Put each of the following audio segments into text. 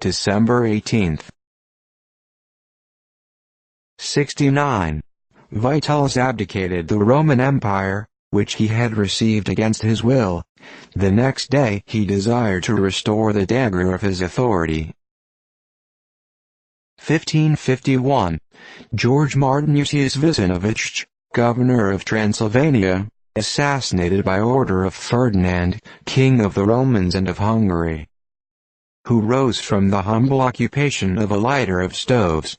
December 18. 69. Vitellius abdicated the Roman Empire, which he had received against his will. The next day he desired to restore the dagger of his authority. 1551. George Martinusius Visinovich, governor of Transylvania, assassinated by order of Ferdinand, king of the Romans and of Hungary, who rose from the humble occupation of a lighter of stoves.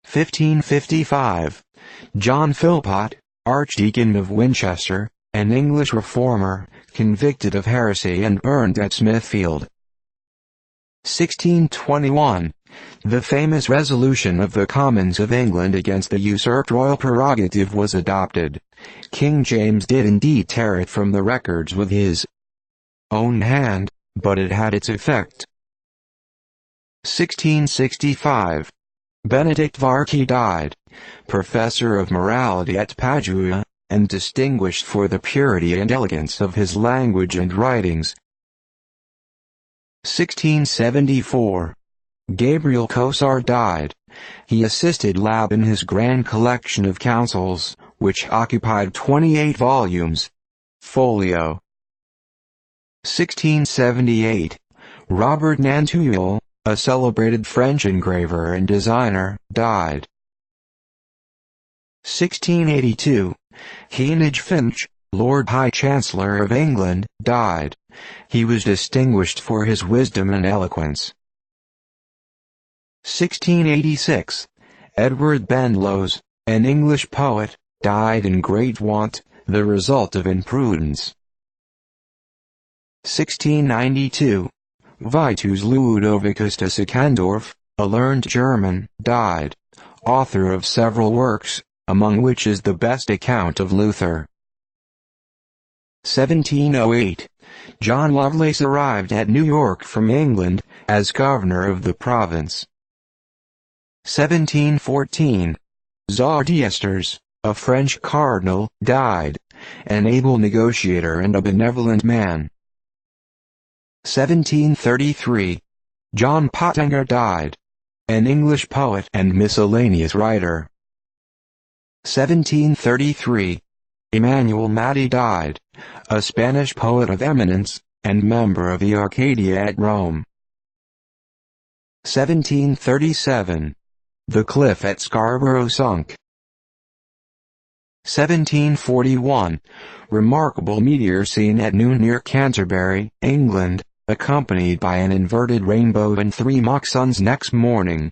1555. John Philpot, Archdeacon of Winchester, an English reformer, convicted of heresy and burned at Smithfield. 1621. The famous resolution of the Commons of England against the usurped royal prerogative was adopted. King James did indeed tear it from the records with his own hand, but it had its effect. 1665. Benedict Varchi died, professor of morality at Padua, and distinguished for the purity and elegance of his language and writings. 1674. Gabriel Cosar died. He assisted Lab in his grand collection of counsels, which occupied 28 volumes. Folio. 1678. Robert Nanteuil, a celebrated French engraver and designer, died. 1682. Heneage Finch, Lord High Chancellor of England, died. He was distinguished for his wisdom and eloquence. 1686. Edward Benlowes, an English poet, died in great want, the result of imprudence. 1692. Vitus Ludovicus de Sickendorf, a learned German, died, author of several works, among which is the best account of Luther. 1708. John Lovelace arrived at New York from England, as governor of the province. 1714. Tsar D'Esters, a French cardinal, died, an able negotiator and a benevolent man. 1733. John Pottinger died, an English poet and miscellaneous writer. 1733. Emmanuel Madi died, a Spanish poet of eminence, and member of the Arcadia at Rome. 1737. The cliff at Scarborough sunk. 1741. Remarkable meteor seen at noon near Canterbury, England, accompanied by an inverted rainbow and 3 mock suns next morning.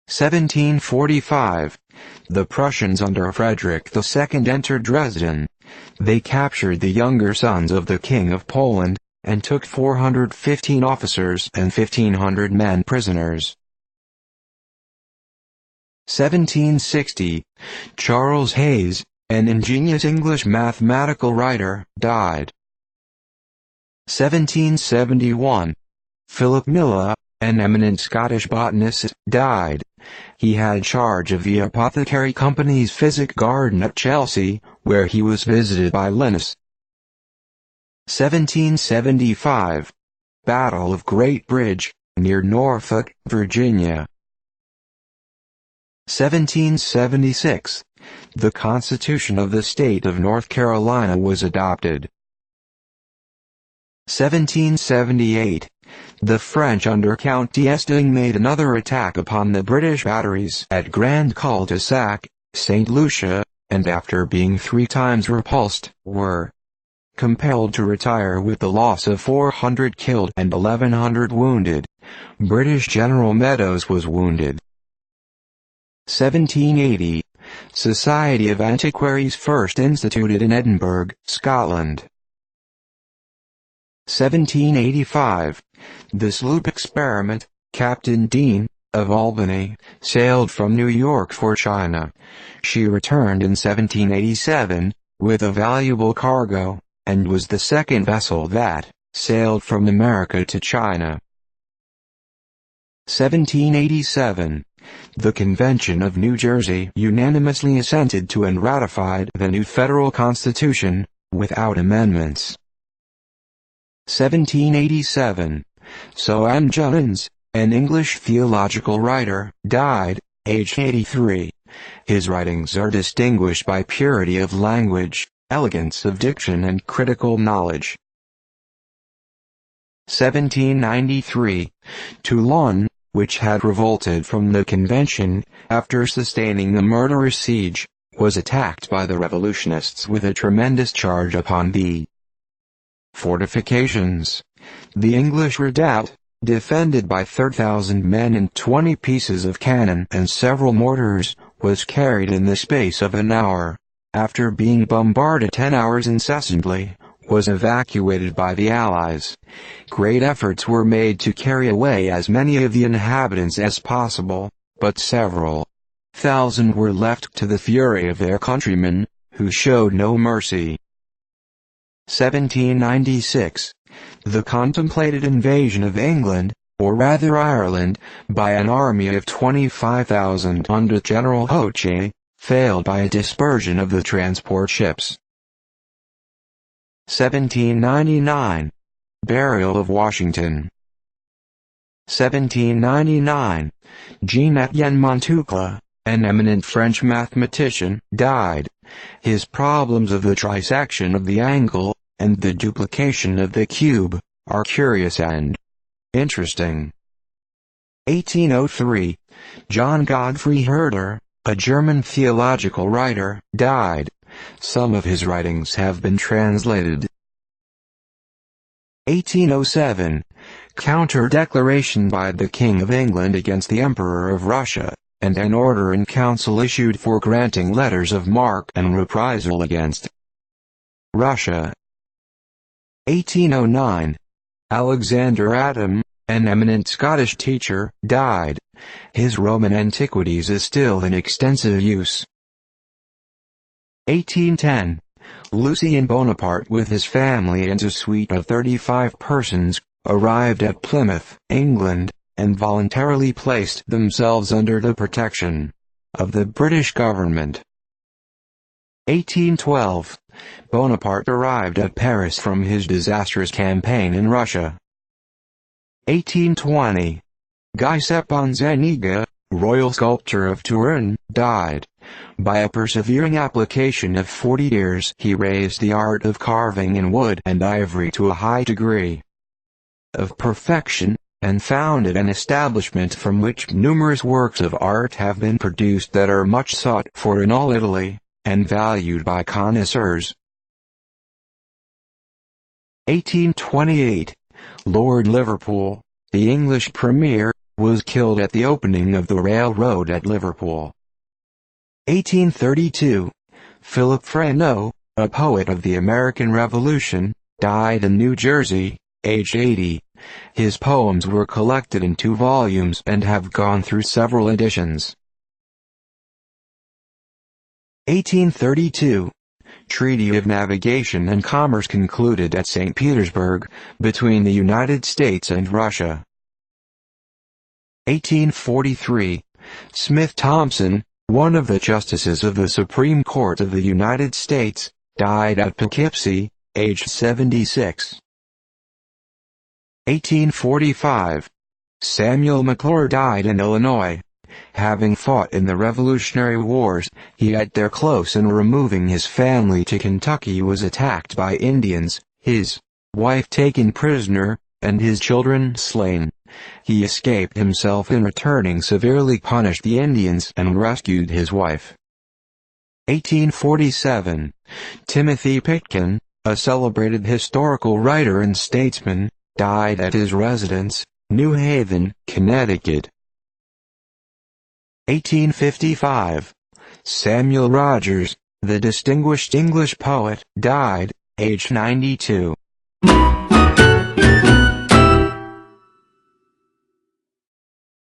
1745. The Prussians under Frederick II entered Dresden. They captured the younger sons of the King of Poland, and took 415 officers and 1,500 men prisoners. 1760. Charles Hayes, an ingenious English mathematical writer, died. 1771. Philip Miller, an eminent Scottish botanist, died. He had charge of the Apothecary Company's Physic Garden at Chelsea, where he was visited by Linnaeus. 1775. Battle of Great Bridge, near Norfolk, Virginia. 1776. The Constitution of the State of North Carolina was adopted. 1778. The French under Count d'Estaing made another attack upon the British batteries at Grand Cul-de-Sac, St. Lucia, and after being 3 times repulsed, were compelled to retire with the loss of 400 killed and 1,100 wounded. British General Meadows was wounded. 1780. Society of Antiquaries first instituted in Edinburgh, Scotland. 1785. The sloop Experiment, Captain Dean, of Albany, sailed from New York for China. She returned in 1787, with a valuable cargo, and was the second vessel that sailed from America to China. 1787. The Convention of New Jersey unanimously assented to and ratified the new federal constitution, without amendments. 1787. Joel Munsell, an English theological writer, died, aged 83. His writings are distinguished by purity of language, elegance of diction and critical knowledge. 1793. Toulon, which had revolted from the Convention, after sustaining the murderous siege, was attacked by the revolutionists with a tremendous charge upon the fortifications. The English redoubt, defended by 30,000 men and 20 pieces of cannon and several mortars, was carried in the space of an hour. After being bombarded 10 hours incessantly, was evacuated by the Allies. Great efforts were made to carry away as many of the inhabitants as possible, but several thousand were left to the fury of their countrymen, who showed no mercy. 1796. The contemplated invasion of England, or rather Ireland, by an army of 25,000 under General Hoche, failed by a dispersion of the transport ships. 1799. Burial of Washington. 1799. Jean-Étienne Montucla, an eminent French mathematician, died. His problems of the trisection of the angle, and the duplication of the cube, are curious and interesting. 1803. John Godfrey Herder, a German theological writer, died. Some of his writings have been translated. 1807. Counter-declaration by the King of England against the Emperor of Russia, and an order in council issued for granting letters of marque and reprisal against Russia. 1809. Alexander Adam, an eminent Scottish teacher, died. His Roman Antiquities is still in extensive use. 1810. Lucien Bonaparte with his family and a suite of 35 persons, arrived at Plymouth, England, and voluntarily placed themselves under the protection of the British government. 1812. Bonaparte arrived at Paris from his disastrous campaign in Russia. 1820. Giuseppe Zaniga, royal sculptor of Turin, died. By a persevering application of 40 years he raised the art of carving in wood and ivory to a high degree of perfection, and founded an establishment from which numerous works of art have been produced that are much sought for in all Italy, and valued by connoisseurs. 1828. Lord Liverpool, the English Premier, was killed at the opening of the railroad at Liverpool. 1832. Philip Freneau, a poet of the American Revolution, died in New Jersey, aged 80. His poems were collected in 2 volumes and have gone through several editions. 1832. Treaty of Navigation and Commerce concluded at St. Petersburg, between the United States and Russia. 1843. Smith Thompson, one of the justices of the Supreme Court of the United States, died at Poughkeepsie, aged 76. 1845. Samuel McClure died in Illinois. Having fought in the Revolutionary Wars, he at their close in removing his family to Kentucky was attacked by Indians, his wife taken prisoner, and his children slain. He escaped himself and returning severely punished the Indians and rescued his wife. 1847. Timothy Pitkin, a celebrated historical writer and statesman, died at his residence, New Haven, Connecticut. 1855. Samuel Rogers, the distinguished English poet, died, aged 92.